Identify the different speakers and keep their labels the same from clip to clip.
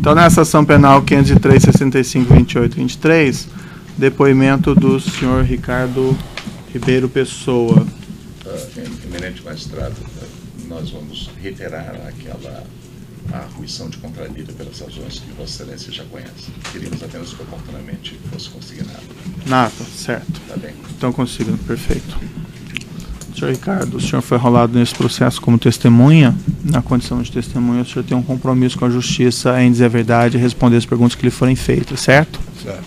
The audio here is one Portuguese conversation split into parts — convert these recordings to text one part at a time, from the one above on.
Speaker 1: Então, nessa ação penal 503, 65, 28, 23, depoimento do senhor Ricardo Ribeiro Pessoa.
Speaker 2: Eminente magistrado, nós vamos reiterar aquela arguição de contralida pelas razões que Vossa Excelência já conhece. Queríamos apenas que oportunamente fosse consignado.
Speaker 1: Nada, certo.
Speaker 2: Tá bem.
Speaker 1: Então, consigo, perfeito. Senhor Ricardo, o senhor foi rolado nesse processo como testemunha. Na condição de testemunha, o senhor tem um compromisso com a justiça em dizer a verdade e responder as perguntas que lhe forem feitas, certo?
Speaker 2: Certo.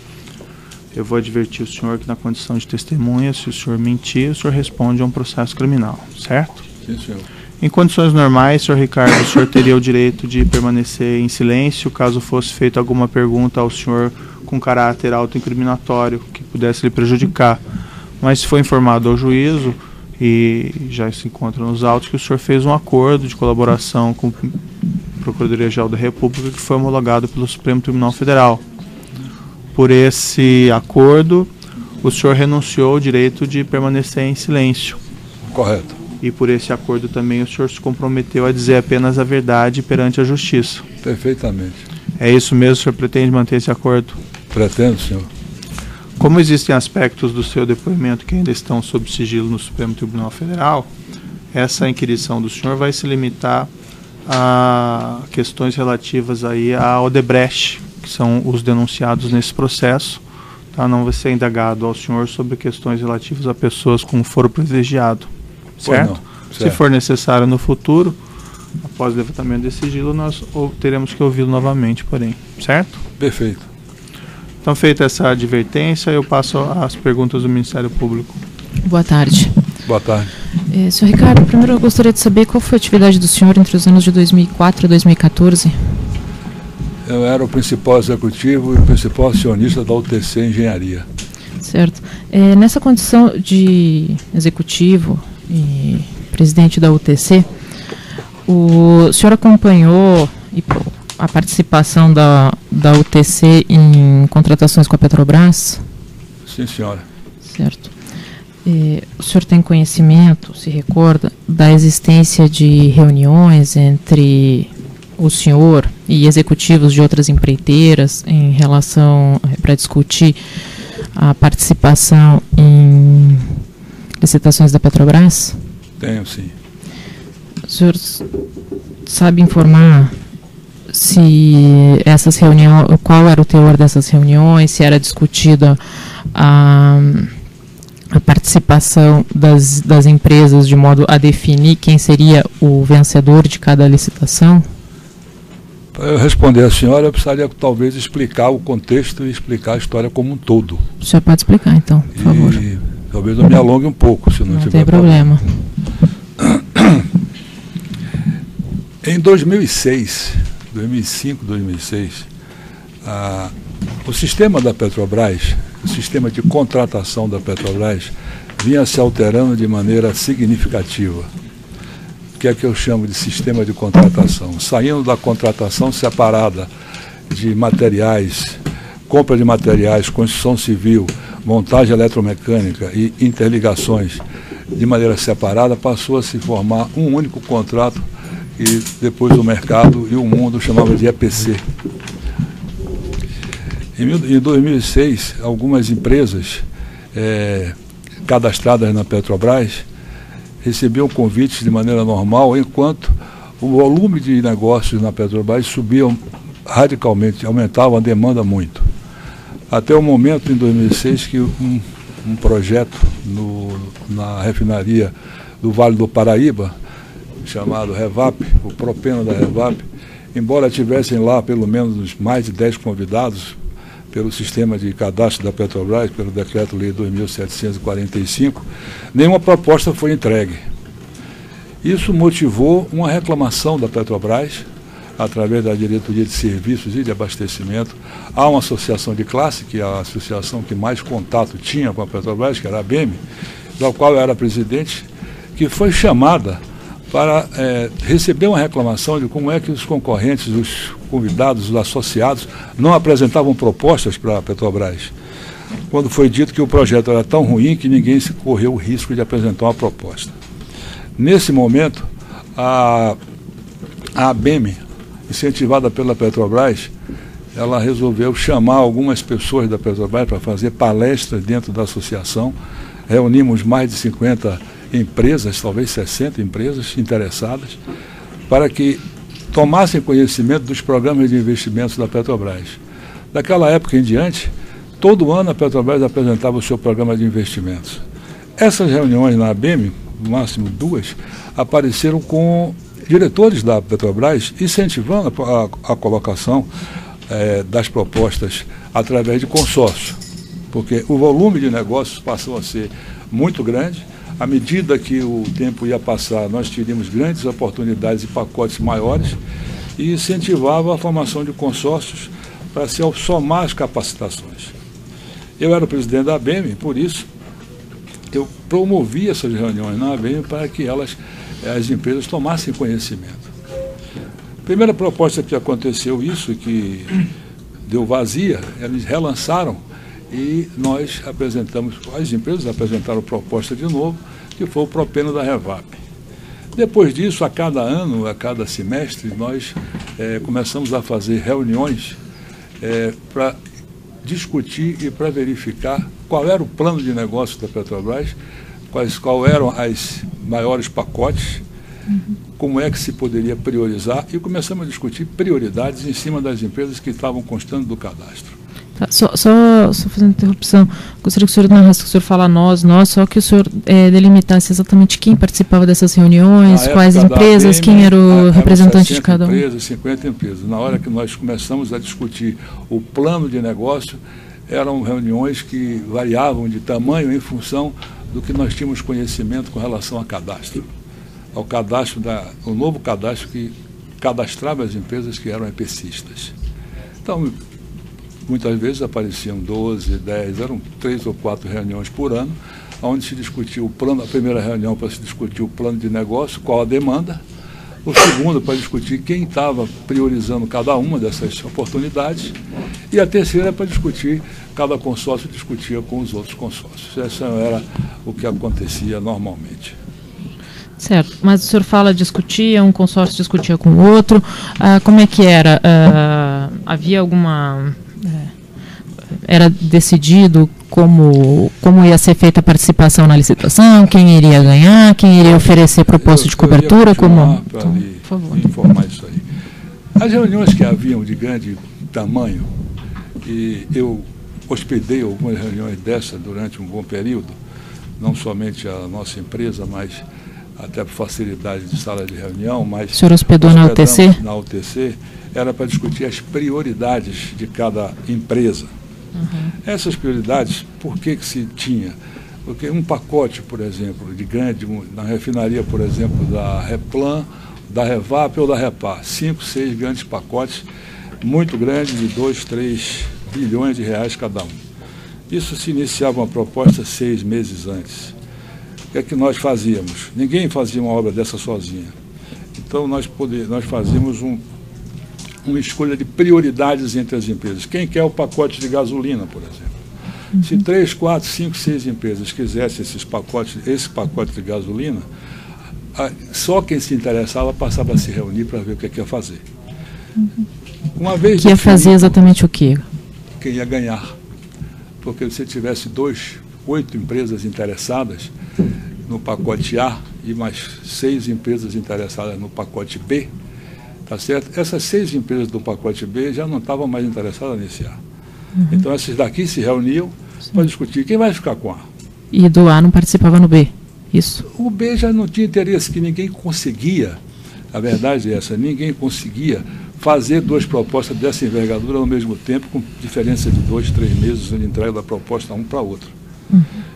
Speaker 1: Eu vou advertir o senhor que na condição de testemunha, se o senhor mentir, o senhor responde a um processo criminal, certo?
Speaker 2: Sim, senhor.
Speaker 1: Em condições normais, senhor Ricardo, o senhor teria o direito de permanecer em silêncio caso fosse feita alguma pergunta ao senhor com caráter autoincriminatório que pudesse lhe prejudicar. Mas se foi informado ao juízo, e já se encontra nos autos, que o senhor fez um acordo de colaboração com a Procuradoria-Geral da República que foi homologado pelo Supremo Tribunal Federal. Por esse acordo, o senhor renunciou ao direito de permanecer em silêncio.
Speaker 2: Correto.
Speaker 1: E por esse acordo também o senhor se comprometeu a dizer apenas a verdade perante a justiça.
Speaker 2: Perfeitamente.
Speaker 1: É isso mesmo, o senhor pretende manter esse acordo?
Speaker 2: Pretendo, senhor.
Speaker 1: Como existem aspectos do seu depoimento que ainda estão sob sigilo no Supremo Tribunal Federal, essa inquirição do senhor vai se limitar a questões relativas aí à Odebrecht, que são os denunciados nesse processo. Tá? Não vai ser indagado ao senhor sobre questões relativas a pessoas com foro privilegiado. Certo? Se for necessário no futuro, após o levantamento desse sigilo, nós teremos que ouvi-lo novamente, porém. Certo?
Speaker 2: Perfeito.
Speaker 1: Então, feita essa advertência, eu passo às perguntas do Ministério Público.
Speaker 3: Boa tarde.
Speaker 2: Boa tarde.
Speaker 3: Senhor Ricardo, primeiro eu gostaria de saber qual foi a atividade do senhor entre os anos de 2004 e 2014.
Speaker 2: Eu era o principal executivo e o principal acionista da UTC Engenharia.
Speaker 3: Certo. Nessa condição de executivo e presidente da UTC, o senhor acompanhou a participação da UTC em contratações com a Petrobras?
Speaker 2: Sim, senhora.
Speaker 3: Certo. O senhor tem conhecimento, se recorda, da existência de reuniões entre o senhor e executivos de outras empreiteiras em relação para discutir a participação em licitações da Petrobras?
Speaker 2: Tenho, sim.
Speaker 3: O senhor sabe informar se essas reuniões, qual era o teor dessas reuniões, se era discutida a participação das empresas de modo a definir quem seria o vencedor de cada licitação?
Speaker 2: Para eu responder à senhora, eu precisaria talvez explicar o contexto e explicar a história como um todo.
Speaker 3: O senhor pode explicar, então, por favor.
Speaker 2: Talvez eu me alongue um pouco, se não tiver
Speaker 3: tem problema.
Speaker 2: Em 2005, 2006, o sistema da Petrobras, o sistema de contratação da Petrobras, vinha se alterando de maneira significativa. O que é que eu chamo de sistema de contratação? Saindo da contratação separada de materiais, compra de materiais, construção civil, montagem eletromecânica e interligações de maneira separada, passou a se formar um único contrato que depois o mercado e o mundo chamavam de EPC. Em 2006, algumas empresas cadastradas na Petrobras recebiam convites de maneira normal, enquanto o volume de negócios na Petrobras subia radicalmente, aumentava a demanda muito. Até o momento, em 2006, que um projeto na refinaria do Vale do Paraíba, chamado Revap, o Propeno da Revap, embora tivessem lá pelo menos mais de 10 convidados pelo sistema de cadastro da Petrobras, pelo Decreto-Lei 2.745, nenhuma proposta foi entregue. Isso motivou uma reclamação da Petrobras, através da Diretoria de Serviços e de Abastecimento. Há uma associação de classe, que é a associação que mais contato tinha com a Petrobras, que era a ABEM, da qual eu era presidente, que foi chamada para receber uma reclamação de como é que os concorrentes, os convidados, os associados, não apresentavam propostas para a Petrobras, quando foi dito que o projeto era tão ruim que ninguém se correu o risco de apresentar uma proposta. Nesse momento, a ABEM incentivada pela Petrobras, ela resolveu chamar algumas pessoas da Petrobras para fazer palestras dentro da associação. Reunimos mais de 50 empresas, talvez 60 empresas interessadas, para que tomassem conhecimento dos programas de investimentos da Petrobras. Daquela época em diante, todo ano a Petrobras apresentava o seu programa de investimentos. Essas reuniões na ABM, no máximo 2, apareceram com diretores da Petrobras incentivando a colocação das propostas através de consórcio, porque o volume de negócios passou a ser muito grande. À medida que o tempo ia passar, nós teríamos grandes oportunidades e pacotes maiores, e incentivava a formação de consórcios para se somar as capacitações. Eu era o presidente da ABM, por isso eu promovi essas reuniões na ABM para que as empresas tomassem conhecimento. A primeira proposta que aconteceu isso, que deu vazia, eles relançaram e nós apresentamos, as empresas apresentaram proposta de novo, que foi o propeno da Revap. Depois disso, a cada ano, a cada semestre, nós começamos a fazer reuniões para discutir e para verificar qual era o plano de negócio da Petrobras, quais eram os maiores pacotes, como é que se poderia priorizar, e começamos a discutir prioridades em cima das empresas que estavam constando do cadastro.
Speaker 3: Tá, só fazendo interrupção, gostaria que o senhor narrasse, que o senhor fala nós, só que o senhor delimitasse exatamente quem participava dessas reuniões, quais empresas, quem era o representante de cada um.
Speaker 2: 50 empresas. Na hora que nós começamos a discutir o plano de negócio, eram reuniões que variavam de tamanho em função do que nós tínhamos conhecimento com relação a cadastro. Ao cadastro, o novo cadastro que cadastrava as empresas que eram EPCistas. Então, muitas vezes apareciam 12, 10, eram 3 ou 4 reuniões por ano, onde se discutia o plano, a primeira reunião para se discutir o plano de negócio, qual a demanda, o segundo para discutir quem estava priorizando cada uma dessas oportunidades, e a terceira para discutir, cada consórcio discutia com os outros consórcios. Essa era o que acontecia normalmente.
Speaker 3: Certo, mas o senhor fala discutia, um consórcio discutia com o outro, como é que era? Havia alguma... Era decidido como ia ser feita a participação na licitação, quem iria ganhar, quem iria oferecer proposta de cobertura, como...
Speaker 2: Então, por favor. Informar isso aí. As reuniões que haviam de grande tamanho, e eu hospedei algumas reuniões dessas durante um bom período, não somente a nossa empresa, mas até por facilidade de sala de reunião, mas...
Speaker 3: O senhor hospedou na UTC?
Speaker 2: Na UTC, era para discutir as prioridades de cada empresa. Essas prioridades, por que se tinha? Porque um pacote, por exemplo, de grande, na refinaria, por exemplo, da Replan, da Revap ou da Repar, 5, 6 grandes pacotes, muito grandes, de 2, 3 bilhões de reais cada um. Isso se iniciava uma proposta 6 meses antes. O que é que nós fazíamos? Ninguém fazia uma obra dessa sozinha. Então nós fazíamos uma escolha de prioridades entre as empresas. Quem quer o pacote de gasolina, por exemplo? Se 3, 4, 5, 6 empresas quisessem esse pacote de gasolina, só quem se interessava passava a se reunir para ver o que ia fazer. Uma vez
Speaker 3: que ia fazer exatamente o quê?
Speaker 2: Quem ia ganhar. Porque se tivesse 8 empresas interessadas no pacote A e mais 6 empresas interessadas no pacote B, tá certo? Essas 6 empresas do pacote B já não estavam mais interessadas nesse A. Então essas daqui se reuniam para discutir quem vai ficar com A.
Speaker 3: E do A não participava no B, isso?
Speaker 2: O B já não tinha interesse, que ninguém conseguia, a verdade é essa, ninguém conseguia fazer 2 propostas dessa envergadura ao mesmo tempo, com diferença de 2, 3 meses de entrega da proposta um para outro.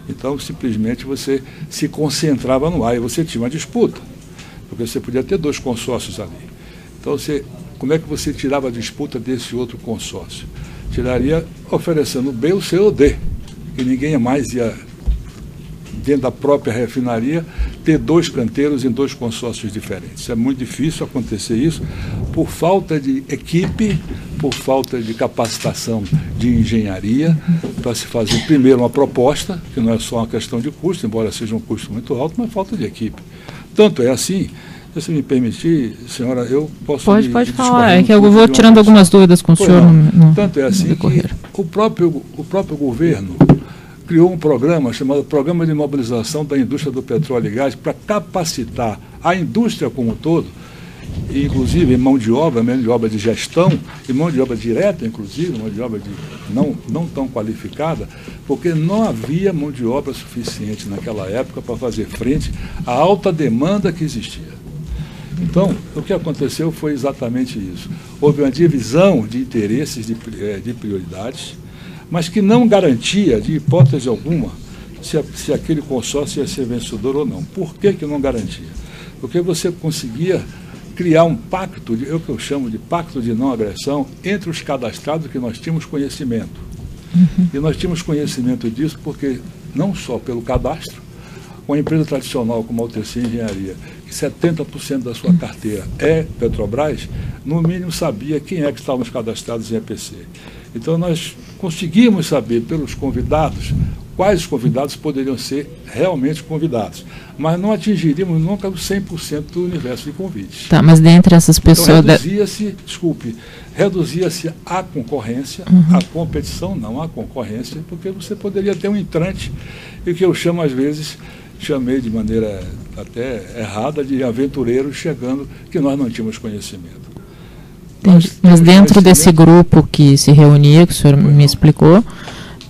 Speaker 2: Então simplesmente você se concentrava no A e você tinha uma disputa, porque você podia ter 2 consórcios ali. Então, como é que você tirava a disputa desse outro consórcio? Tiraria oferecendo o B, o C ou o D, que ninguém mais ia, dentro da própria refinaria, ter 2 canteiros em 2 consórcios diferentes. É muito difícil acontecer isso por falta de equipe, por falta de capacitação de engenharia, para se fazer primeiro uma proposta, que não é só uma questão de custo, embora seja um custo muito alto, mas falta de equipe. Tanto é assim Se você me permitir, senhora, eu posso...
Speaker 3: Pode falar, é que eu vou tirando algumas dúvidas com o senhor.
Speaker 2: Tanto é assim que o próprio governo criou um programa chamado Programa de Mobilização da Indústria do Petróleo e Gás para capacitar a indústria como um todo, inclusive mão de obra de gestão e mão de obra direta, inclusive, mão de obra não tão qualificada, porque não havia mão de obra suficiente naquela época para fazer frente à alta demanda que existia. Então, o que aconteceu foi exatamente isso. Houve uma divisão de interesses, de prioridades, mas que não garantia, de hipótese alguma, se aquele consórcio ia ser vencedor ou não. Por que não garantia? Porque você conseguia criar um pacto, que eu chamo de pacto de não agressão, entre os cadastrados que nós tínhamos conhecimento. E nós tínhamos conhecimento disso porque, não só pelo cadastro, uma empresa tradicional como a UTC Engenharia, que 70% da sua carteira é Petrobras, no mínimo sabia quem é que estavam cadastrados em EPC. Então nós conseguimos saber pelos convidados quais convidados poderiam ser realmente convidados, mas não atingiríamos nunca os 100% do universo de convites.
Speaker 3: Tá, mas dentre essas pessoas...
Speaker 2: Então reduzia-se a concorrência, a competição, não a concorrência, porque você poderia ter um entrante, e que eu chamo às vezes, chamei de maneira até errada, de aventureiros chegando, que nós não tínhamos conhecimento.
Speaker 3: Mas dentro desse grupo que se reunia, que o senhor me explicou,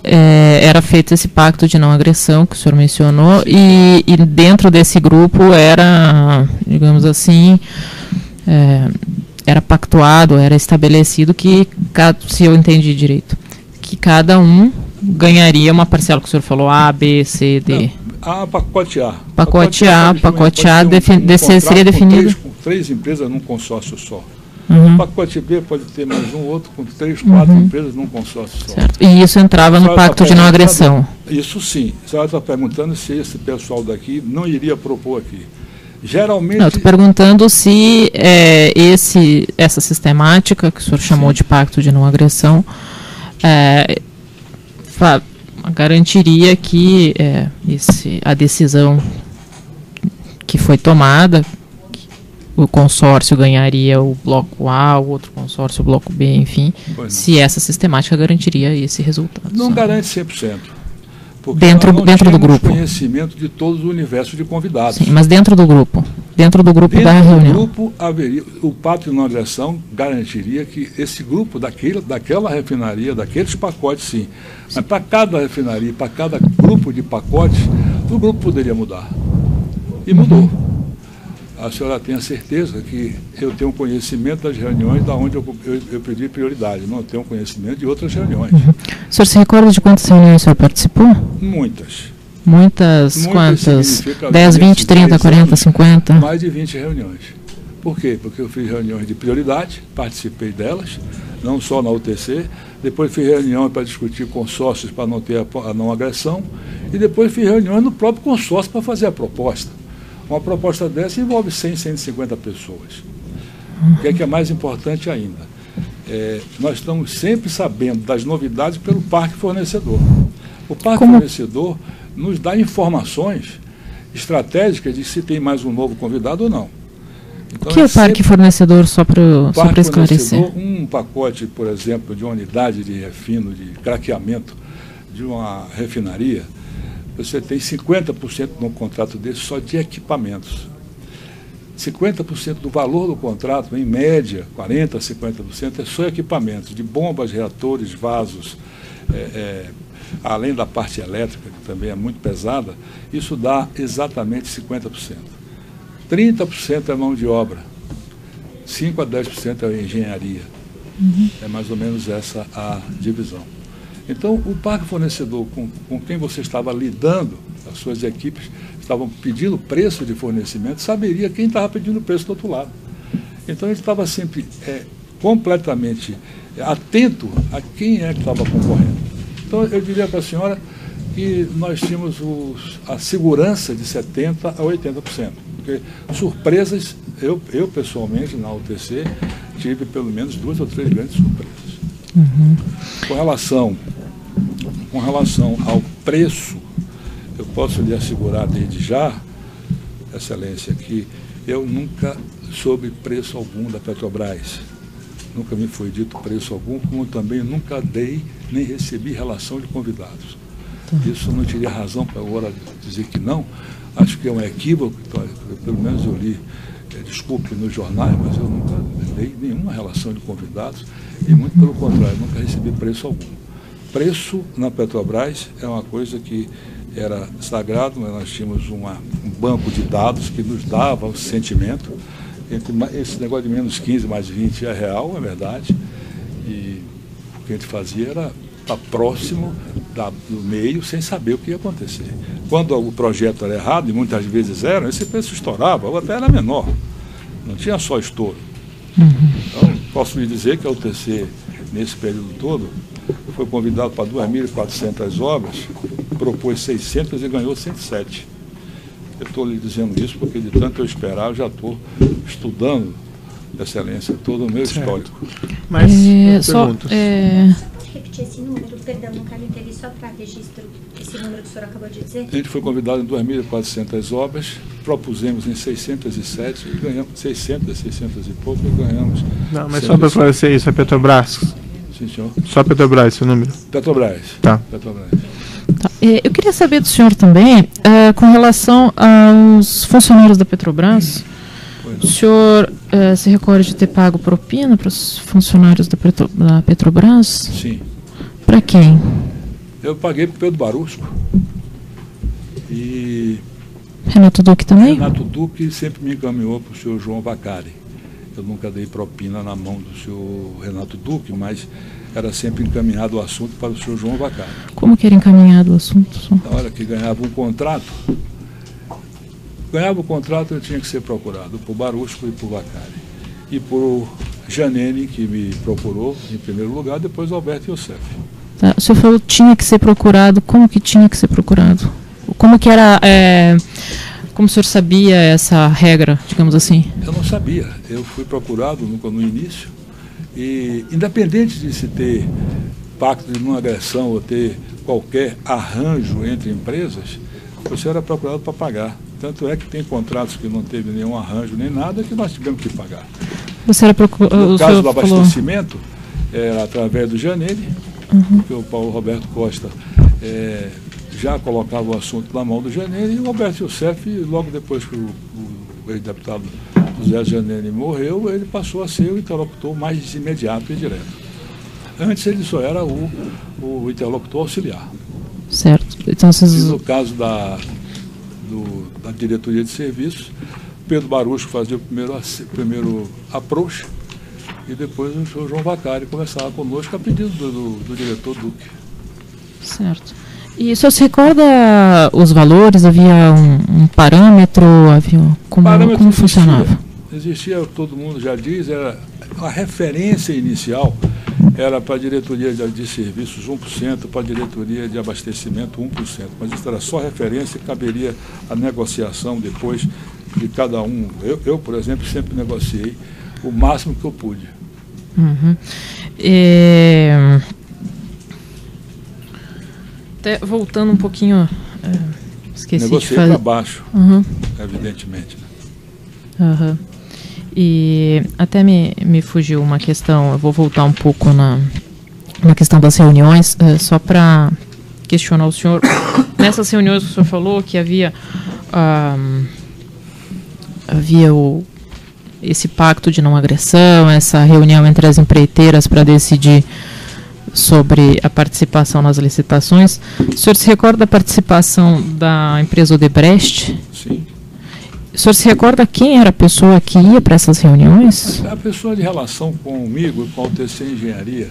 Speaker 3: era feito esse pacto de não agressão que o senhor mencionou, e dentro desse grupo era, digamos assim, era pactuado, era estabelecido que, se eu entendi direito, que cada um ganharia uma parcela que o senhor falou, A, B, C, D.
Speaker 2: Pacote A.
Speaker 3: Pacote A seria definido...
Speaker 2: Com três empresas num consórcio só.
Speaker 3: Uhum.
Speaker 2: O pacote B pode ter mais um outro com 3, 4 empresas num consórcio só.
Speaker 3: Certo. E isso entrava no pacto de não agressão?
Speaker 2: Isso sim. A senhora está perguntando se esse pessoal daqui não iria propor aqui. Geralmente... Não,
Speaker 3: estou perguntando se essa sistemática, que o senhor chamou de pacto de não agressão, garantiria que a decisão que foi tomada, o consórcio ganharia o bloco A, o outro consórcio o bloco B, enfim, se essa sistemática garantiria esse resultado.
Speaker 2: Não garante 100%. Porque
Speaker 3: dentro do grupo.
Speaker 2: Conhecimento de todo o universo de convidados.
Speaker 3: Sim, mas dentro do grupo da reunião.
Speaker 2: Dentro do grupo haveria, o pacto de não agressão garantiria que esse grupo, daquela refinaria, daqueles pacotes, sim. Mas para cada refinaria, para cada grupo de pacotes, o grupo poderia mudar. E mudou. A senhora tem a certeza que eu tenho conhecimento das reuniões da onde eu pedi prioridade, não tenho conhecimento de outras reuniões.
Speaker 3: O senhor se recorda de quantas reuniões o senhor participou?
Speaker 2: Muitas.
Speaker 3: Muitas quantas? 10, 20, 30, 40, 50?
Speaker 2: Mais de 20 reuniões. Por quê? Porque eu fiz reuniões de prioridade, participei delas, não só na UTC, depois fiz reuniões para discutir consórcios para não ter a não agressão, e depois fiz reuniões no próprio consórcio para fazer a proposta. Uma proposta dessa envolve 100, 150 pessoas. O que é mais importante ainda? Nós estamos sempre sabendo das novidades pelo parque fornecedor. O parque fornecedor nos dá informações estratégicas de se tem mais um novo convidado ou não. Então,
Speaker 3: o que é o parque fornecedor, só para esclarecer?
Speaker 2: Um pacote, por exemplo, de uma unidade de refino, de craqueamento de uma refinaria, você tem 50% no contrato desse só de equipamentos. 50% do valor do contrato, em média, 40%, 50%, é só equipamentos, de bombas, reatores, vasos, além da parte elétrica, que também é muito pesada, isso dá exatamente 50%. 30% é mão de obra, 5% a 10% é engenharia. É mais ou menos essa a divisão. Então, o parque fornecedor com quem você estava lidando, as suas equipes estavam pedindo preço de fornecimento, saberia quem estava pedindo preço do outro lado. Então, ele estava sempre completamente atento a quem é que estava concorrendo. Então, eu diria para a senhora que nós tínhamos a segurança de 70% a 80%. Porque surpresas, eu pessoalmente, na UTC, tive pelo menos 2 ou 3 grandes surpresas. Com relação ao preço, eu posso lhe assegurar desde já, Excelência, que Eu nunca soube preço algum da Petrobras. Nunca me foi dito preço algum, como também nunca dei nem recebi relação de convidados. Isso não teria razão para agora dizer que não. Acho que é um equívoco, pelo menos eu li, desculpe, nos jornais, mas eu nunca dei nenhuma relação de convidados e muito pelo contrário, nunca recebi preço algum. Preço na Petrobras é uma coisa que era sagrado, mas nós tínhamos um banco de dados que nos dava o sentimento. Esse negócio de menos 15 mais 20 é real, é verdade, e o que a gente fazia era estar próximo do meio sem saber o que ia acontecer. Quando o projeto era errado, e muitas vezes era, esse preço estourava, ou até era menor, não tinha só estouro. Então, posso lhe dizer que a UTC, nesse período todo, foi convidado para 2.400 obras, propôs 600 e ganhou 107. Eu estou lhe dizendo isso porque de tanto eu esperar, eu já estou estudando excelência, todo o meu histórico.
Speaker 1: Mas,
Speaker 4: repetir esse número, perdão, não quero entender, só para registro, esse número que o senhor acabou de dizer?
Speaker 2: A gente foi convidado em 2.400 obras, propusemos em 607 e ganhamos 600 e pouco e ganhamos.
Speaker 1: Não, mas só para esclarecer isso, é Petrobras?
Speaker 2: Sim, senhor.
Speaker 1: Só Petrobras, esse número?
Speaker 2: Petrobras.
Speaker 1: Tá.
Speaker 2: Petrobras.
Speaker 3: Tá. Eu queria saber do senhor também, com relação aos funcionários da Petrobras, o senhor se recorda de ter pago propina para os funcionários da Petrobras?
Speaker 2: Sim.
Speaker 3: Para quem?
Speaker 2: Eu paguei para o Pedro Barusco. E
Speaker 3: Renato Duque também?
Speaker 2: Renato Duque sempre me encaminhou para o senhor João Vacari. Eu nunca dei propina na mão do senhor Renato Duque, mas era sempre encaminhado o assunto para o senhor João Vacari.
Speaker 3: Como que era encaminhado o assunto?
Speaker 2: Na hora que ganhava um contrato, eu tinha que ser procurado por Barusco e por Vacari. E por Janene, que me procurou em primeiro lugar, depois Alberto Youssef.
Speaker 3: Tá. O senhor falou que tinha que ser procurado. Como que tinha que ser procurado? Como que era... Como o senhor sabia essa regra, digamos assim?
Speaker 2: Eu não sabia. Eu fui procurado no início e, independente de se ter pacto de não agressão ou ter qualquer arranjo entre empresas, você era procurado para pagar. Tanto é que tem contratos que não teve nenhum arranjo nem nada que nós tivemos que pagar.
Speaker 3: Você era
Speaker 2: no caso do abastecimento, era através do Janene, que o Paulo Roberto Costa já colocava o assunto na mão do Janene, e o Alberto Youssef, logo depois que o ex-deputado José Janene morreu, ele passou a ser o interlocutor mais imediato e direto. Antes ele só era o interlocutor auxiliar.
Speaker 3: Certo. Então,
Speaker 2: E no caso da diretoria de serviços, Pedro Barusco fazia o primeiro approach e depois o senhor João Vacari conversava conosco a pedido do diretor Duque.
Speaker 3: Certo. E o senhor se recorda os valores? Havia um parâmetro? Como funcionava?
Speaker 2: Existia, todo mundo já diz, era a referência inicial era para a diretoria de serviços 1%, para a diretoria de abastecimento 1%. Mas isso era só referência e caberia a negociação depois de cada um. Eu, por exemplo, sempre negociei o máximo que eu pude.
Speaker 3: Até voltando um pouquinho, esqueci
Speaker 2: negociei
Speaker 3: de fazer.
Speaker 2: para baixo, evidentemente. Né?
Speaker 3: E até me fugiu uma questão, eu vou voltar um pouco na questão das reuniões, só para questionar o senhor. Nessas reuniões o senhor falou que havia esse pacto de não agressão, essa reunião entre as empreiteiras para decidir sobre a participação nas licitações. O senhor se recorda da participação da empresa Odebrecht?
Speaker 2: Sim.
Speaker 3: O senhor se recorda quem era a pessoa que ia para essas reuniões?
Speaker 2: A pessoa de relação comigo, com a UTC Engenharia,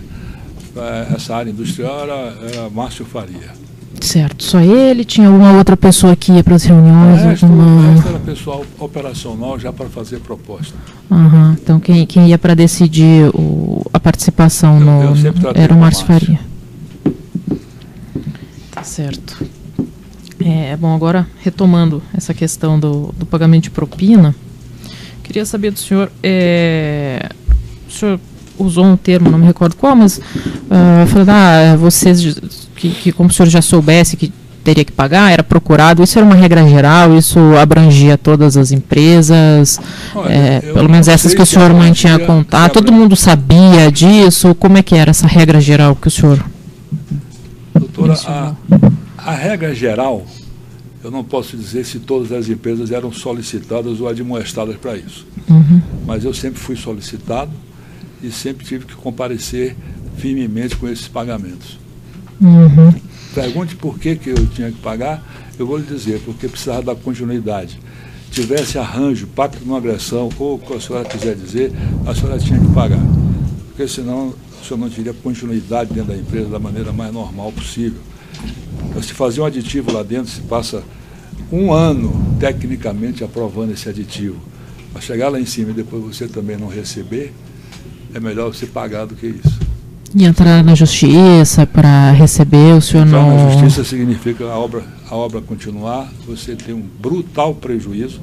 Speaker 2: essa área industrial, era Márcio Faria.
Speaker 3: Certo. Só ele? Tinha alguma outra pessoa que ia para as reuniões?
Speaker 2: O resto era pessoal operacional já para fazer proposta.
Speaker 3: Então quem ia para decidir a participação era o Márcio Faria. Tá certo. Bom, agora retomando essa questão do pagamento de propina, queria saber do senhor, o senhor usou um termo, não me recordo qual, mas falando, vocês, que como o senhor já soubesse que teria que pagar? Era procurado? Isso era uma regra geral? Isso abrangia todas as empresas?
Speaker 2: Olha,
Speaker 3: pelo menos essas que o senhor mantinha contato? Todo mundo sabia disso? Como é que era essa regra geral que o senhor...
Speaker 2: Doutora, a regra geral, eu não posso dizer se todas as empresas eram solicitadas ou admoestadas para isso. Mas eu sempre fui solicitado e sempre tive que comparecer firmemente com esses pagamentos. Pergunte por que eu tinha que pagar, eu vou lhe dizer, porque precisava da continuidade. Tivesse arranjo, pacto de não agressão, ou o que a senhora quiser dizer, a senhora tinha que pagar. Porque senão a senhora não teria continuidade dentro da empresa da maneira mais normal possível. Então, se fazer um aditivo lá dentro, se passa 1 ano, tecnicamente, aprovando esse aditivo. Para chegar lá em cima e depois você também não receber, é melhor você pagar do que isso.
Speaker 3: E entrar na justiça para receber, o senhor
Speaker 2: entrar
Speaker 3: não...
Speaker 2: na justiça significa a obra continuar, você tem um brutal prejuízo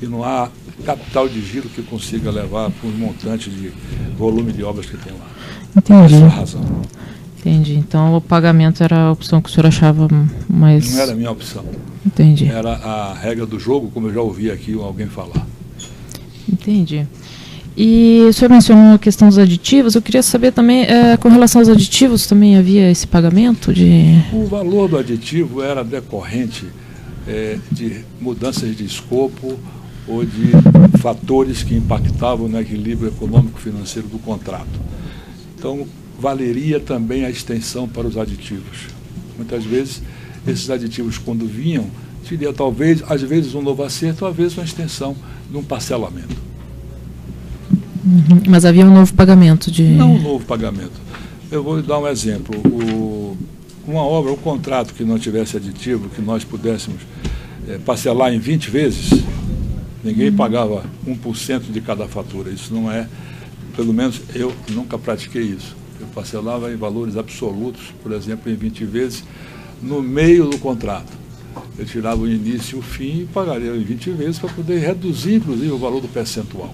Speaker 2: e não há capital de giro que consiga levar para um montante de volume de obras que tem lá.
Speaker 3: Entendi.
Speaker 2: Essa é a razão.
Speaker 3: Entendi. Então o pagamento era a opção que o senhor achava mais...
Speaker 2: Não era a minha opção.
Speaker 3: Entendi.
Speaker 2: Era a regra do jogo, como eu já ouvi aqui alguém falar.
Speaker 3: Entendi. E o senhor mencionou a questão dos aditivos, eu queria saber também, com relação aos aditivos, também havia esse pagamento de...
Speaker 2: O valor do aditivo era decorrente de mudanças de escopo ou de fatores que impactavam no equilíbrio econômico-financeiro do contrato. Então, valeria também a extensão para os aditivos. Muitas vezes, esses aditivos, quando vinham, teria talvez, às vezes, um novo acerto, às vezes uma extensão de um parcelamento.
Speaker 3: Mas havia um novo pagamento de...
Speaker 2: Não um novo pagamento. Eu vou lhe dar um exemplo. Uma obra, um contrato que não tivesse aditivo, que nós pudéssemos parcelar em 20 vezes, ninguém pagava 1% de cada fatura. Isso não é, pelo menos eu nunca pratiquei isso. Eu parcelava em valores absolutos, por exemplo, em 20 vezes, no meio do contrato. Eu tirava o início e o fim e pagaria em 20 vezes para poder reduzir, inclusive, o valor do percentual.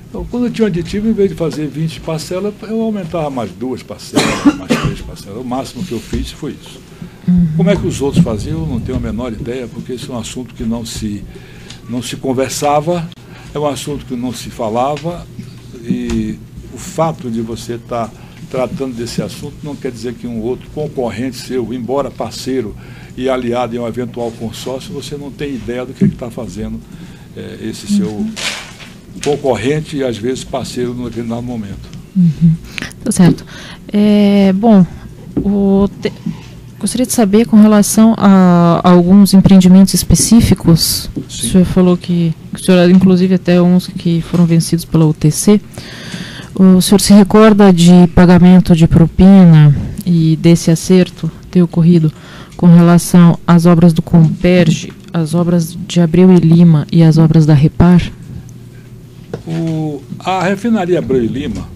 Speaker 2: Então, quando eu tinha um aditivo, em vez de fazer 20 parcelas, eu aumentava mais 2 parcelas, mais 3 parcelas. O máximo que eu fiz foi isso. Como é que os outros faziam, eu não tenho a menor ideia, porque esse é um assunto que não se conversava, é um assunto que não se falava, e o fato de você estar tratando desse assunto não quer dizer que um outro concorrente seu, embora parceiro e aliado em um eventual consórcio, você não tem ideia do que está fazendo esse seu concorrente e às vezes parceiro no determinado momento.
Speaker 3: Tá certo. Bom, gostaria de saber com relação a alguns empreendimentos específicos. Sim. O senhor falou que o senhor, inclusive até uns que foram vencidos pela UTC. O senhor se recorda de pagamento de propina e desse acerto ter ocorrido com relação às obras do Comperge, as obras de Abreu e Lima e as obras da Repar?
Speaker 2: A refinaria Abreu e Lima,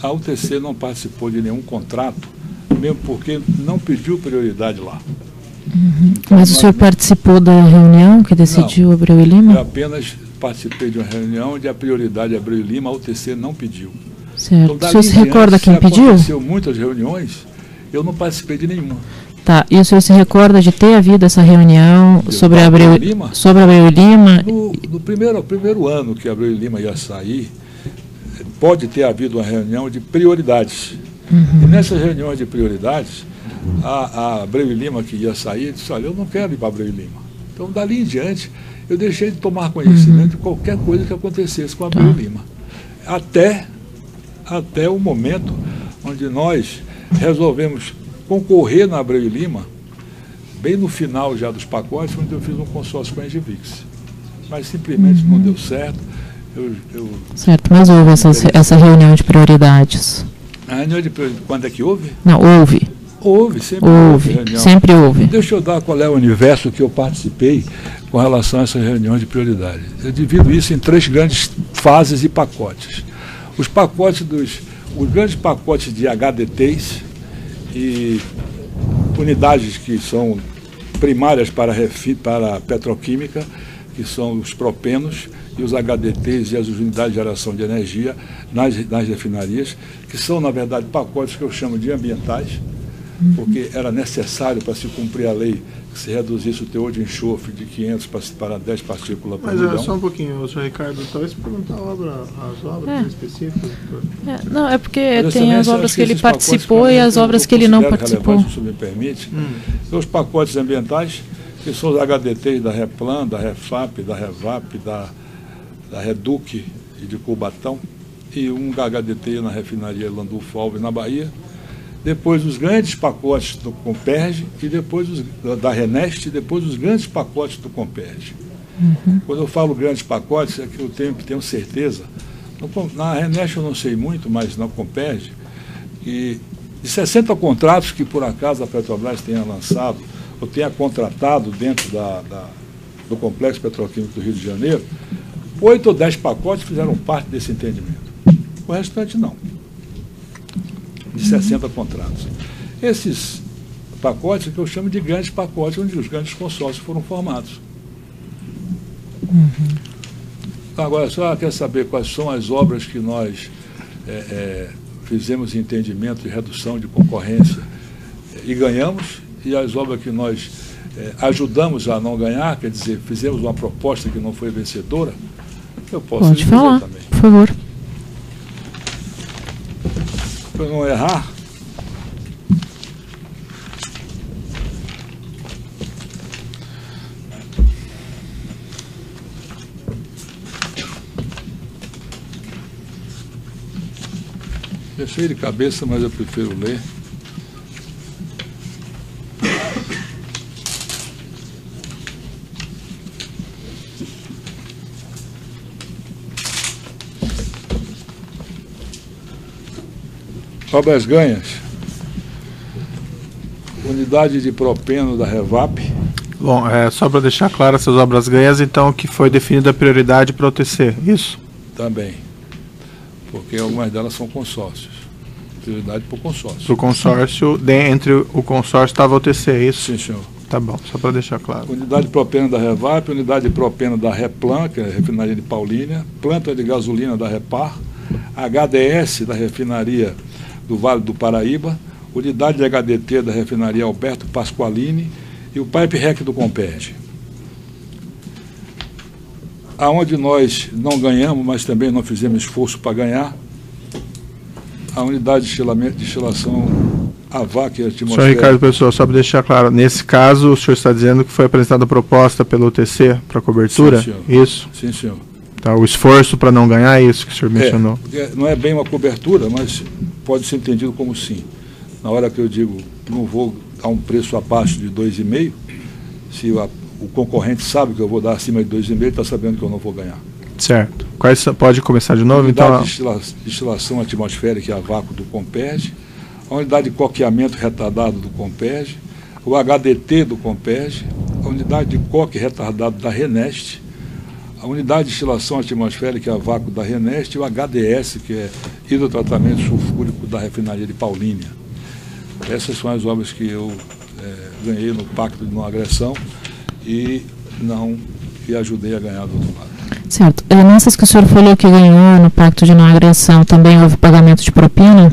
Speaker 2: a UTC não participou de nenhum contrato, mesmo porque não pediu prioridade lá.
Speaker 3: Então, mas o senhor participou da reunião que decidiu Abreu e Lima?
Speaker 2: Eu apenas participei de uma reunião de a prioridade Abreu e Lima, a UTC não pediu.
Speaker 3: Certo.
Speaker 2: Então,
Speaker 3: o senhor se recorda quem pediu?
Speaker 2: Aconteceu muitas reuniões, eu não participei de nenhuma.
Speaker 3: Tá, e o senhor se recorda de ter havido essa reunião sobre Abreu e Lima?
Speaker 2: No primeiro ano que Abreu e Lima ia sair, pode ter havido uma reunião de prioridades. E nessas reuniões de prioridades, a Abreu e Lima que ia sair, disse, olha, eu não quero ir para Abreu e Lima. Então, dali em diante, eu deixei de tomar conhecimento de qualquer coisa que acontecesse com a Abreu e Lima. Até o momento onde nós resolvemos concorrer na Abreu e Lima, bem no final já dos pacotes, onde eu fiz um consórcio com a Engevix. Mas simplesmente não deu certo.
Speaker 3: Certo, mas houve essa reunião de prioridades.
Speaker 2: A reunião de prioridades, quando é que houve?
Speaker 3: Não, houve.
Speaker 2: Houve, sempre houve reunião.
Speaker 3: Sempre houve.
Speaker 2: Deixa eu dar qual é o universo que eu participei com relação a essas reuniões de prioridade. Eu divido isso em 3 grandes fases e pacotes. Os grandes pacotes de HDTs e unidades que são primárias para a petroquímica, que são os propenos, e os HDTs e as unidades de geração de energia nas refinarias, que são, na verdade, pacotes que eu chamo de ambientais. porque era necessário para se cumprir a lei que se reduzisse o teor de enxofre de 500 para 10 partículas por milhão.
Speaker 1: Mas só um pouquinho, senhor Ricardo, talvez perguntar as obras específicas.
Speaker 3: Não, é porque
Speaker 2: mas
Speaker 3: tem as obras que ele participou e as obras que ele não participou.
Speaker 2: Se me permite, são os pacotes ambientais, que são os HDTs da Replan, da Refap, da Revap, da Reduc e de Cubatão, e um HDT na refinaria Landulfo Alves, na Bahia. Depois os grandes pacotes do Comperj, e depois da Renest, e depois os grandes pacotes do Comperj. Quando eu falo grandes pacotes, é que eu tenho certeza. Na Renest eu não sei muito, mas na Comperj, que de 60 contratos que por acaso a Petrobras tenha lançado, ou tenha contratado dentro do Complexo Petroquímico do Rio de Janeiro, 8 ou 10 pacotes fizeram parte desse entendimento. O restante não. De 60 contratos. Esses pacotes que eu chamo de grandes pacotes, onde os grandes consórcios foram formados. Agora, só quer saber quais são as obras que nós fizemos entendimento de redução de concorrência e ganhamos, e as obras que nós ajudamos a não ganhar, quer dizer, fizemos uma proposta que não foi vencedora. Eu posso
Speaker 3: Pode falar,
Speaker 2: também.
Speaker 3: por favor.
Speaker 2: Para não errar, deixei de cabeça, mas eu prefiro ler. Obras ganhas. Unidade de propeno da Revap.
Speaker 1: Bom, só para deixar claro essas obras ganhas, então, que foi definida a prioridade para o TC, isso?
Speaker 2: Também. Porque algumas delas são consórcios. Prioridade para o consórcio.
Speaker 1: Para o consórcio, entre o consórcio estava o TC, é isso?
Speaker 2: Sim, senhor.
Speaker 1: Tá bom, só para deixar claro.
Speaker 2: Unidade de propeno da Revap, unidade de propeno da Replan, que é a refinaria de Paulínia, planta de gasolina da Repar, HDS da refinaria do Vale do Paraíba, unidade de HDT da refinaria Alberto Pasqualini e o Pipe Rec do Comperj. Aonde nós não ganhamos, mas também não fizemos esforço para ganhar, a unidade de destilação AVAC e atmosfera.
Speaker 1: Senhor Ricardo Pessoa, só para deixar claro, nesse caso o senhor está dizendo que foi apresentada a proposta pelo TC para cobertura?
Speaker 2: Sim, senhor.
Speaker 1: Isso?
Speaker 2: Sim, senhor.
Speaker 1: Tá, o esforço para não ganhar é isso que o senhor mencionou.
Speaker 2: Não é bem uma cobertura, mas pode ser entendido como sim. Na hora que eu digo não vou dar um preço abaixo de 2,5, se o concorrente sabe que eu vou dar acima de 2,5, ele está sabendo que eu não vou ganhar.
Speaker 1: Certo. Pode começar de novo?
Speaker 2: Unidade
Speaker 1: Então,
Speaker 2: de destilação atmosférica a vácuo do Comperj, a unidade de coqueamento retardado do Comperj, o HDT do Comperj, a unidade de coque retardado da Renest, a unidade de destilação atmosférica a vácuo da Renest e o HDS, que é hidrotratamento sulfúrico da refinaria de Paulínia. Essas são as obras que eu ganhei no Pacto de Não Agressão e ajudei a ganhar do outro lado.
Speaker 3: Certo. Nessas que o senhor falou que ganhou no Pacto de Não Agressão, também houve pagamento de propina?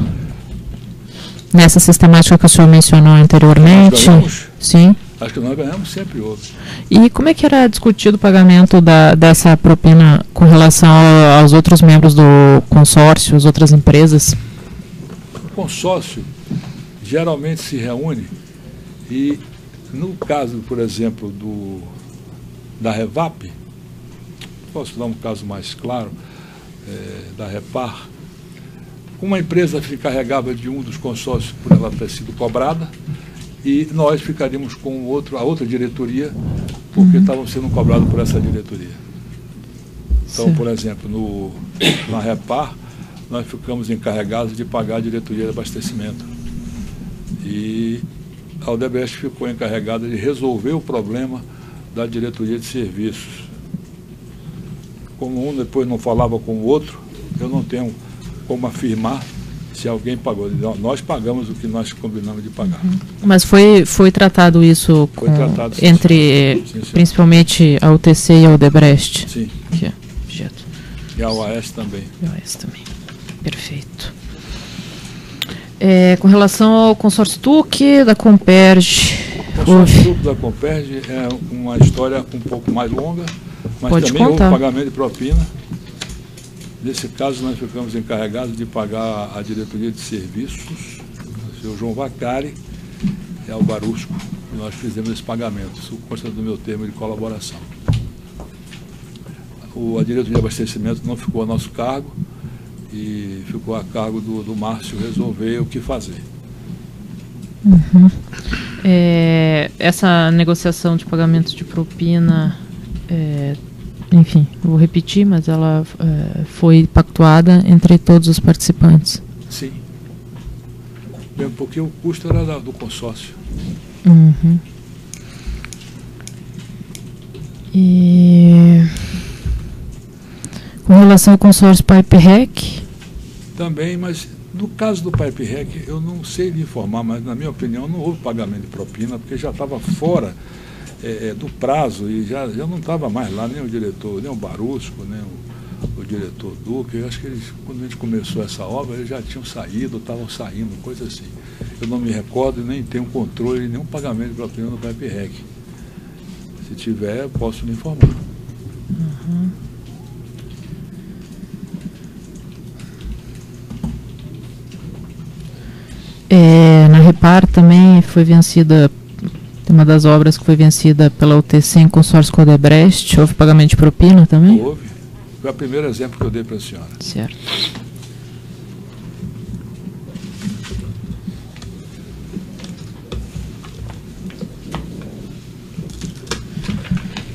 Speaker 3: Nessa sistemática que o senhor mencionou anteriormente?
Speaker 2: Nós ganhamos?
Speaker 3: Sim.
Speaker 2: Acho que nós ganhamos sempre houve.
Speaker 3: E como é que era discutido o pagamento dessa propina com relação aos outros membros do consórcio, as outras empresas?
Speaker 2: O consórcio geralmente se reúne e, no caso, por exemplo, da Revap, posso dar um caso mais claro, da Repar, uma empresa fica encarregada de um dos consórcios por ela ter sido cobrada, e nós ficaríamos com a outra diretoria, porque estavam sendo cobrados por essa diretoria. Então,
Speaker 3: Sim.
Speaker 2: por exemplo, na Repar, nós ficamos encarregados de pagar a diretoria de abastecimento. E a Odebrecht ficou encarregada de resolver o problema da diretoria de serviços. Como um depois não falava com o outro, eu não tenho como afirmar se alguém pagou. Nós pagamos o que nós combinamos de pagar.
Speaker 3: Mas foi tratado isso entre,
Speaker 2: sim,
Speaker 3: principalmente, a UTC e a Odebrecht?
Speaker 2: Sim.
Speaker 3: Aqui, ó, objeto.
Speaker 2: E a OAS também.
Speaker 3: E a OAS também. Perfeito. Com relação ao consórcio TUC, da Comperj.
Speaker 2: O consórcio TUC da Comperj é uma história um pouco mais longa, mas
Speaker 3: Pode
Speaker 2: também
Speaker 3: contar.
Speaker 2: houve pagamento de propina. Nesse caso, nós ficamos encarregados de pagar a diretoria de serviços, o senhor João Vacari e ao Barusco. Nós fizemos esse pagamento, isso consta do meu termo de colaboração. A diretoria de abastecimento não ficou a nosso cargo e ficou a cargo do Márcio resolver o que fazer.
Speaker 3: Uhum. Essa negociação de pagamentos de propina, enfim, vou repetir, mas ela foi pactuada entre todos os participantes.
Speaker 2: Sim. Porque o custo era do consórcio.
Speaker 3: Uhum. E com relação ao consórcio PipeRec?
Speaker 2: Também, mas no caso do PipeRec, eu não sei lhe informar, mas na minha opinião não houve pagamento de propina, porque já estava fora do prazo e já não estava mais lá, nem o diretor, nem o Barusco, nem o diretor Duque. Eu acho que eles, quando a gente começou essa obra, eles já tinham saído, estavam saindo, coisa assim. Eu não me recordo, nem tenho controle, nenhum pagamento de propina no PipeRec. Se tiver, eu posso lhe informar.
Speaker 3: Uhum. Na Repar também foi vencida, uma das obras que foi vencida pela UTC em consórcio com a Odebrecht. Houve pagamento de propina também?
Speaker 2: Houve. Foi o primeiro exemplo que eu dei para a senhora.
Speaker 3: Certo.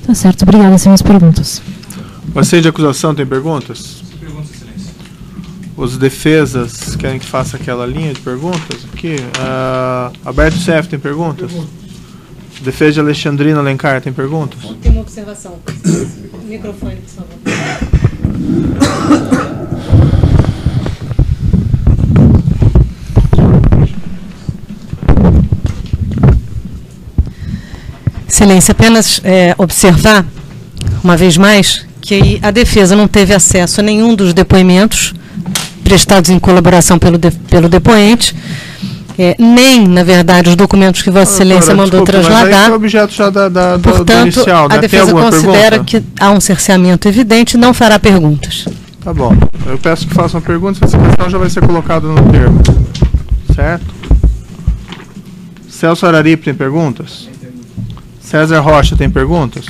Speaker 3: Tá certo, obrigada. Sem mais perguntas.
Speaker 1: O aceite de acusação tem perguntas? Perguntas, excelência. Os defesas querem que faça aquela linha de perguntas aqui. Alberto Sef tem perguntas? Defesa de Alexandrina Alencar tem perguntas?
Speaker 5: Tem uma observação. Microfone, por favor. Excelência, apenas observar, uma vez mais, que a defesa não teve acesso a nenhum dos depoimentos prestados em colaboração pelo depoente, nem, na verdade, os documentos que Vossa Excelência mandou trasladar. Mas aí
Speaker 1: é objeto já
Speaker 5: portanto,
Speaker 1: do inicial, né?
Speaker 5: A defesa considera que há um cerceamento evidente e não fará perguntas.
Speaker 1: Tá bom. Eu peço que façam perguntas, essa questão já vai ser colocada no termo. Certo? Celso Araripe tem perguntas? César Rocha tem perguntas?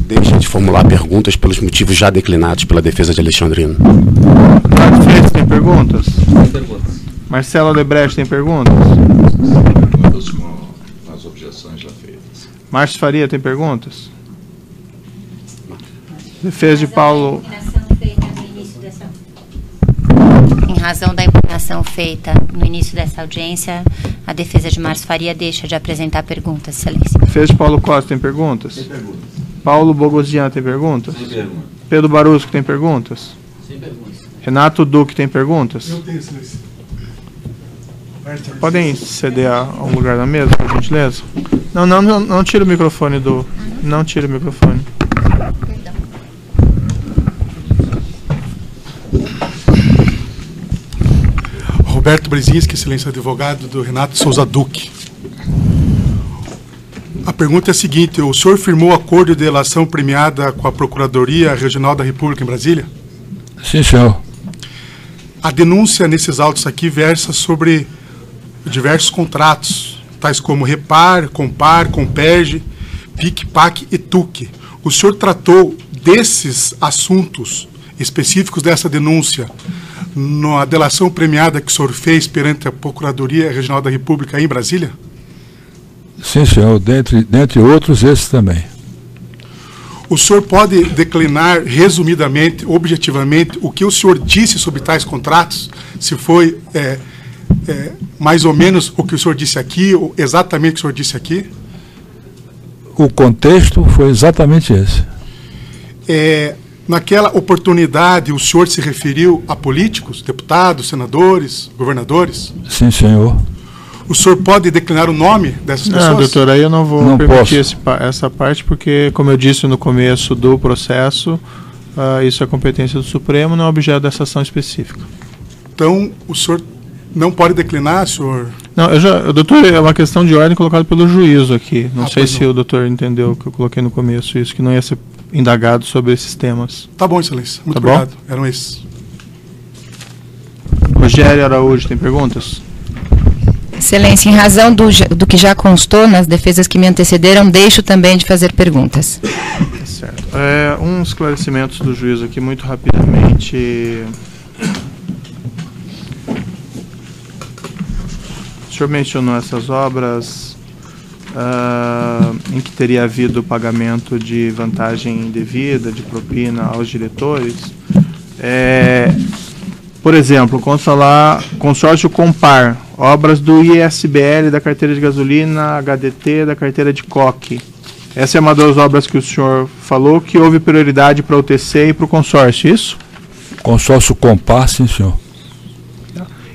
Speaker 6: Deixa de formular perguntas pelos motivos já declinados pela defesa de Alexandrino.
Speaker 1: Ricardo Freitas tem perguntas? Tem perguntas. Marcelo Odebrecht tem perguntas?
Speaker 7: Perguntas com as objeções já feitas.
Speaker 1: Márcio Faria tem perguntas? Defesa de Paulo...
Speaker 8: Em razão da impugnação feita no início dessa audiência, a defesa de Márcio Faria deixa de apresentar perguntas, Excelência.
Speaker 1: Defesa de Paulo Costa tem perguntas? Sem perguntas. Paulo Bogosian tem perguntas? Sem perguntas. Pedro Barusco tem perguntas? Sem perguntas. Renato Duque tem perguntas? Eu tenho, Excelência. Podem ceder a um lugar na mesa, por gentileza? Não tira o microfone do... Não tira o microfone.
Speaker 9: Roberto Brzezinski, Excelência Advogado do Renato Souza Duque. A pergunta é a seguinte: o senhor firmou acordo de delação premiada com a Procuradoria Regional da República em Brasília?
Speaker 2: Sim, senhor.
Speaker 9: A denúncia nesses autos aqui versa sobre diversos contratos, tais como Repar, Compar, Comperj, PIC, PAC e TUC. O senhor tratou desses assuntos específicos dessa denúncia na delação premiada que o senhor fez perante a Procuradoria Regional da República em Brasília?
Speaker 2: Sim, senhor. Dentre outros, esses também.
Speaker 9: O senhor pode declinar resumidamente, objetivamente, o que o senhor disse sobre tais contratos? Se foi mais ou menos o que o senhor disse aqui, ou exatamente o que o senhor disse aqui?
Speaker 2: O contexto foi exatamente esse.
Speaker 9: Naquela oportunidade, o senhor se referiu a políticos, deputados, senadores, governadores?
Speaker 2: Sim, senhor.
Speaker 9: O senhor pode declinar o nome dessas pessoas?
Speaker 1: Não, doutor, aí eu não vou permitir essa parte, porque, como eu disse no começo do processo, isso é competência do Supremo, não é objeto dessa ação específica.
Speaker 9: Então, o senhor não pode declinar, senhor?
Speaker 1: Não, doutor, é uma questão de ordem colocada pelo juízo aqui. Não sei se
Speaker 9: não.
Speaker 1: o doutor entendeu o que eu coloquei no começo, isso, que não ia ser indagado sobre esses temas.
Speaker 9: Tá bom, excelência. Muito
Speaker 1: Tá
Speaker 9: obrigado. Eram esses.
Speaker 1: Rogério Araújo, tem perguntas?
Speaker 10: Excelência, em razão do que já constou nas defesas que me antecederam, deixo também de fazer perguntas.
Speaker 1: Certo. Uns esclarecimentos do juízo aqui, muito rapidamente. O senhor mencionou essas obras em que teria havido pagamento de vantagem indevida, de propina aos diretores. Por exemplo, consórcio Compar, obras do ISBL, da carteira de gasolina, HDT, da carteira de coque. Essa é uma das obras que o senhor falou que houve prioridade para o TC e para o consórcio, isso?
Speaker 2: Consórcio Compar, sim, senhor.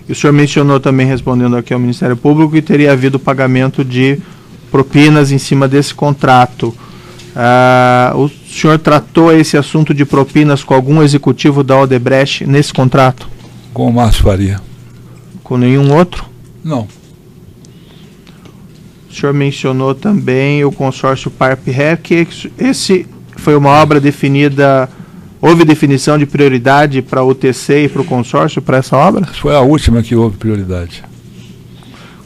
Speaker 1: E o senhor mencionou também, respondendo aqui ao Ministério Público, que teria havido pagamento de propinas em cima desse contrato. O senhor tratou esse assunto de propinas com algum executivo da Odebrecht nesse contrato?
Speaker 2: Com o Márcio Faria.
Speaker 1: Com nenhum outro?
Speaker 2: Não.
Speaker 1: O senhor mencionou também o consórcio PARP-REC. Esse foi uma obra definida, houve definição de prioridade para o TC e para o consórcio para essa obra?
Speaker 2: Foi a última que houve prioridade.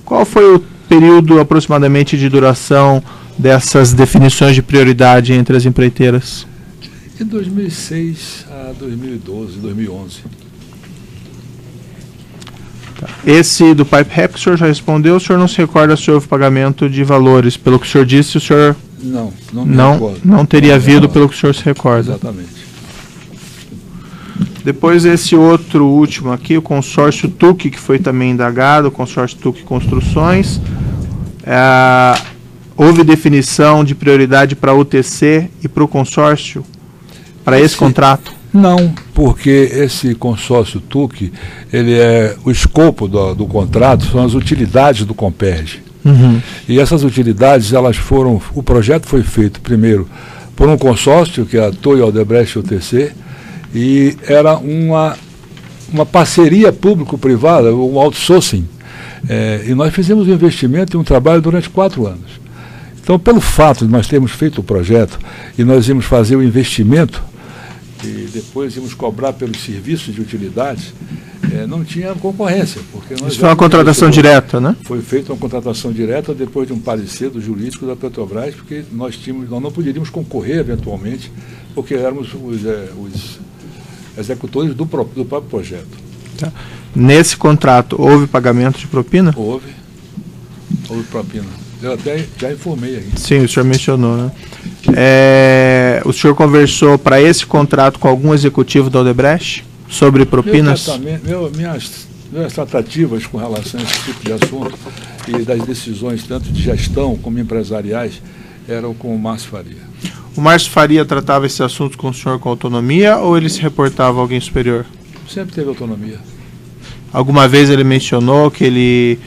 Speaker 1: Qual foi o período aproximadamente de duração dessas definições de prioridade entre as empreiteiras?
Speaker 2: De 2006 a 2012, 2011.
Speaker 1: Esse do PipeRap que o senhor já respondeu, o senhor não se recorda se houve pagamento de valores? Pelo que o senhor disse, o senhor não teria havido, pelo que o senhor se recorda.
Speaker 2: Exatamente.
Speaker 1: Depois esse outro último aqui, o consórcio TUC, que foi também indagado, o consórcio TUC Construções. Houve definição de prioridade para a UTC e para o consórcio, para esse contrato?
Speaker 2: Não, porque esse consórcio TUC, o escopo do contrato são as utilidades do Comperj.
Speaker 1: Uhum.
Speaker 2: E essas utilidades, o projeto foi feito primeiro por um consórcio, que é a TOI, Odebrecht e UTC, e era uma parceria público-privada, um outsourcing. E nós fizemos um investimento e um trabalho durante 4 anos. Então, pelo fato de nós termos feito o projeto e nós íamos fazer o investimento, e depois íamos cobrar pelos serviços de utilidades, não tinha concorrência. Porque
Speaker 1: isso foi uma contratação direta, né?
Speaker 2: Foi feita uma contratação direta depois de um parecer do jurídico da Petrobras, porque nós não poderíamos concorrer eventualmente, porque éramos os executores do próprio projeto.
Speaker 1: Tá. Nesse contrato, houve pagamento de propina?
Speaker 2: Houve propina. Eu até já informei aí.
Speaker 1: Sim, o senhor mencionou, né? O senhor conversou para esse contrato com algum executivo da Odebrecht sobre propinas?
Speaker 2: Minhas tratativas com relação a esse tipo de assunto e das decisões tanto de gestão como empresariais eram com o Márcio Faria.
Speaker 1: O Márcio Faria tratava esse assunto com o senhor com autonomia ou ele se reportava a alguém superior?
Speaker 2: Sempre teve autonomia.
Speaker 1: Alguma vez ele mencionou que ele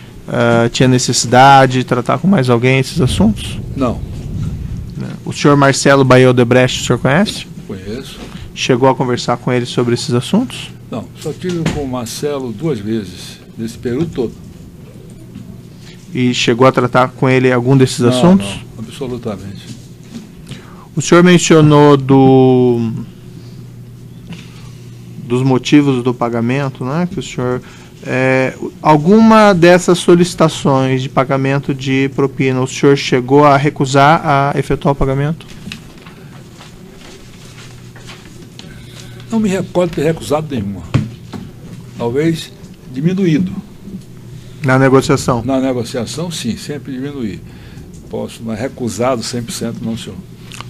Speaker 1: tinha necessidade de tratar com mais alguém esses assuntos?
Speaker 2: Não.
Speaker 1: O senhor Marcelo Baia Odebrecht, o senhor conhece?
Speaker 2: Conheço.
Speaker 1: Chegou a conversar com ele sobre esses assuntos?
Speaker 2: Não, só tive com o Marcelo 2 vezes, nesse período todo.
Speaker 1: E chegou a tratar com ele algum desses assuntos?
Speaker 2: Não, absolutamente.
Speaker 1: O senhor mencionou dos motivos do pagamento, né? Que o senhor... alguma dessas solicitações de pagamento de propina, o senhor chegou a recusar a efetuar o pagamento?
Speaker 2: Não me recordo de ter recusado nenhuma. Talvez diminuído.
Speaker 1: Na negociação?
Speaker 2: Na negociação, sim, sempre diminuir. Mas recusado 100% não, senhor.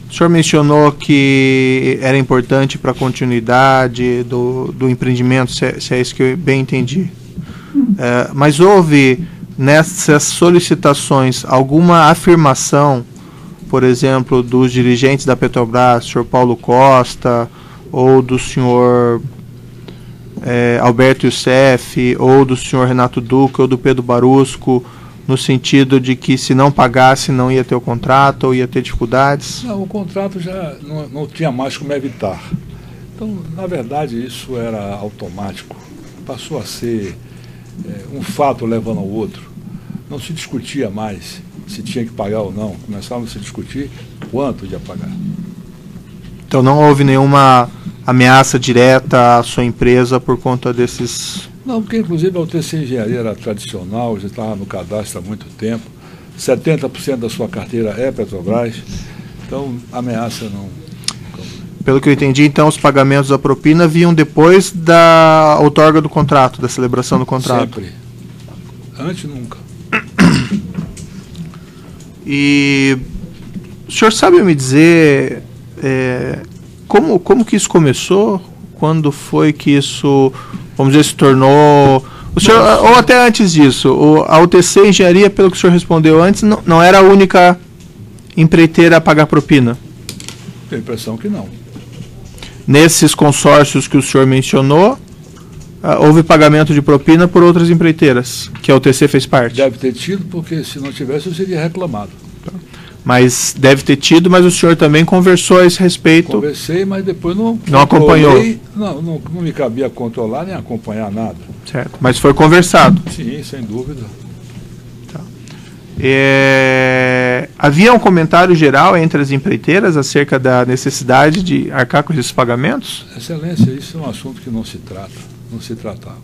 Speaker 1: O senhor mencionou que era importante para a continuidade do empreendimento, se é isso que eu bem entendi. Mas houve nessas solicitações alguma afirmação, por exemplo, dos dirigentes da Petrobras, senhor Paulo Costa, ou do senhor Alberto Youssef, ou do senhor Renato Duque, ou do Pedro Barusco, no sentido de que se não pagasse não ia ter o contrato ou ia ter dificuldades?
Speaker 2: Não, o contrato já não tinha mais como evitar. Então, na verdade, isso era automático. Passou a ser um fato levando ao outro. Não se discutia mais se tinha que pagar ou não. Começava a se discutir quanto ia pagar.
Speaker 1: Então não houve nenhuma ameaça direta à sua empresa por conta desses...
Speaker 2: Não, porque inclusive a UTC Engenharia era tradicional, já estava no cadastro há muito tempo. 70% da sua carteira é Petrobras. Então, ameaça não...
Speaker 1: Pelo que eu entendi, então, os pagamentos da propina vinham depois da outorga do contrato, da celebração do contrato.
Speaker 2: Sempre. Antes, nunca.
Speaker 1: E o senhor sabe me dizer como que isso começou? Quando foi que isso, vamos dizer, se tornou... O senhor, ou até antes disso, a UTC Engenharia, pelo que o senhor respondeu antes, não era a única empreiteira a pagar propina?
Speaker 2: Tenho a impressão que não.
Speaker 1: Nesses consórcios que o senhor mencionou, houve pagamento de propina por outras empreiteiras, que a UTC fez parte?
Speaker 2: Deve ter tido, porque se não tivesse eu seria reclamado.
Speaker 1: Mas deve ter tido, mas o senhor também conversou a esse respeito?
Speaker 2: Conversei, mas depois não
Speaker 1: acompanhou?
Speaker 2: Não me cabia controlar nem acompanhar nada.
Speaker 1: Certo, mas foi conversado?
Speaker 2: Sim, sem dúvida.
Speaker 1: Tá. Havia um comentário geral entre as empreiteiras acerca da necessidade de arcar com esses pagamentos?
Speaker 2: Excelência, isso é um assunto que não se tratava.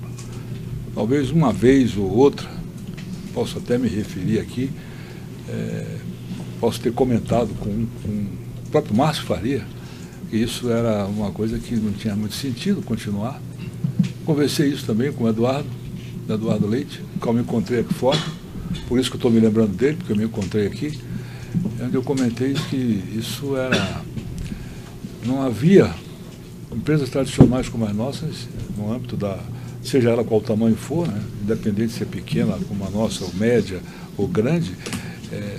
Speaker 2: Talvez uma vez ou outra, posso até me referir aqui, posso ter comentado com o próprio Márcio Faria, que isso era uma coisa que não tinha muito sentido continuar. Conversei isso também com o Eduardo Leite, que eu me encontrei aqui fora, por isso que eu estou me lembrando dele, porque eu me encontrei aqui, onde eu comentei que isso era... Não havia empresas tradicionais como as nossas, no âmbito da... seja ela qual tamanho for, né, independente de ser pequena como a nossa, ou média, ou grande,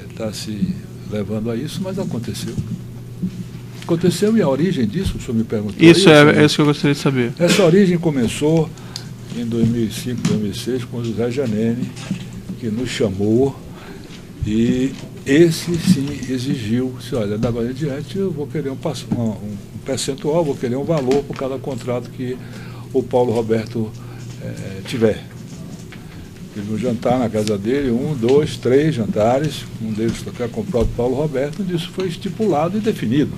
Speaker 2: está se levando a isso, mas aconteceu. Aconteceu, e a origem disso, o senhor me perguntou.
Speaker 1: Isso é isso que eu gostaria de saber.
Speaker 2: Essa origem começou em 2005, 2006, com o José Janene, que nos chamou, e esse sim exigiu, se olha, da agora em diante eu vou querer um percentual, vou querer um valor por cada contrato que o Paulo Roberto tiver. Tive um jantar na casa dele, 1, 2, 3 jantares, um deles com o próprio Paulo Roberto, onde isso foi estipulado e definido.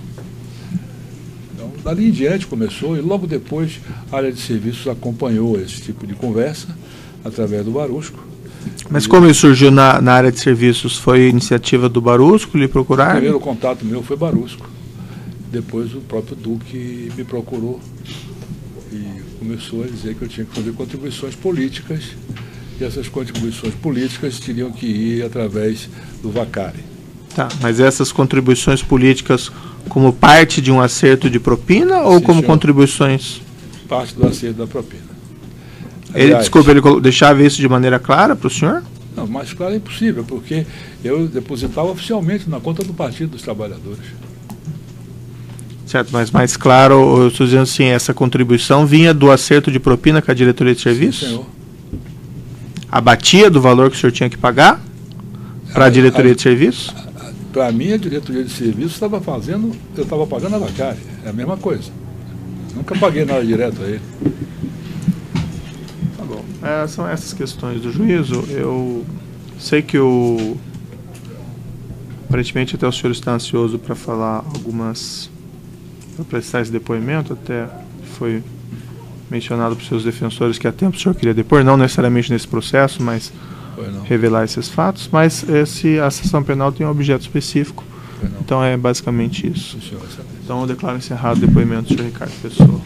Speaker 2: Então, dali em diante começou, e logo depois a área de serviços acompanhou esse tipo de conversa, através do Barusco.
Speaker 1: Mas como isso surgiu na área de serviços? Foi iniciativa do Barusco lhe procurar?
Speaker 2: O primeiro contato meu foi Barusco. Depois o próprio Duque me procurou e começou a dizer que eu tinha que fazer contribuições políticas, e essas contribuições políticas teriam que ir através do Vacari.
Speaker 1: Tá, mas essas contribuições políticas como parte de um acerto de propina ou como contribuições?
Speaker 2: Parte do acerto da propina. Aliás,
Speaker 1: desculpa, ele deixava isso de maneira clara para o senhor?
Speaker 2: Não, mais claro é impossível, porque eu depositava oficialmente na conta do Partido dos Trabalhadores.
Speaker 1: Certo, mas mais claro, eu estou dizendo assim, essa contribuição vinha do acerto de propina com a diretoria de serviços?
Speaker 2: Sim, senhor.
Speaker 1: Abatia do valor que o senhor tinha que pagar para a diretoria de serviços?
Speaker 2: Para mim, a diretoria de serviços eu estava pagando a Vacari, é a mesma coisa. Nunca paguei nada direto a ele.
Speaker 1: Tá bom. São essas questões do juízo. Eu sei que aparentemente até o senhor está ansioso para falar para prestar esse depoimento, até foi mencionado por seus defensores que há tempo o senhor queria depor, não necessariamente nesse processo, mas revelar esses fatos, mas a sessão penal tem um objeto específico, então é basicamente isso. Então eu declaro encerrado o depoimento do senhor Ricardo Pessoa.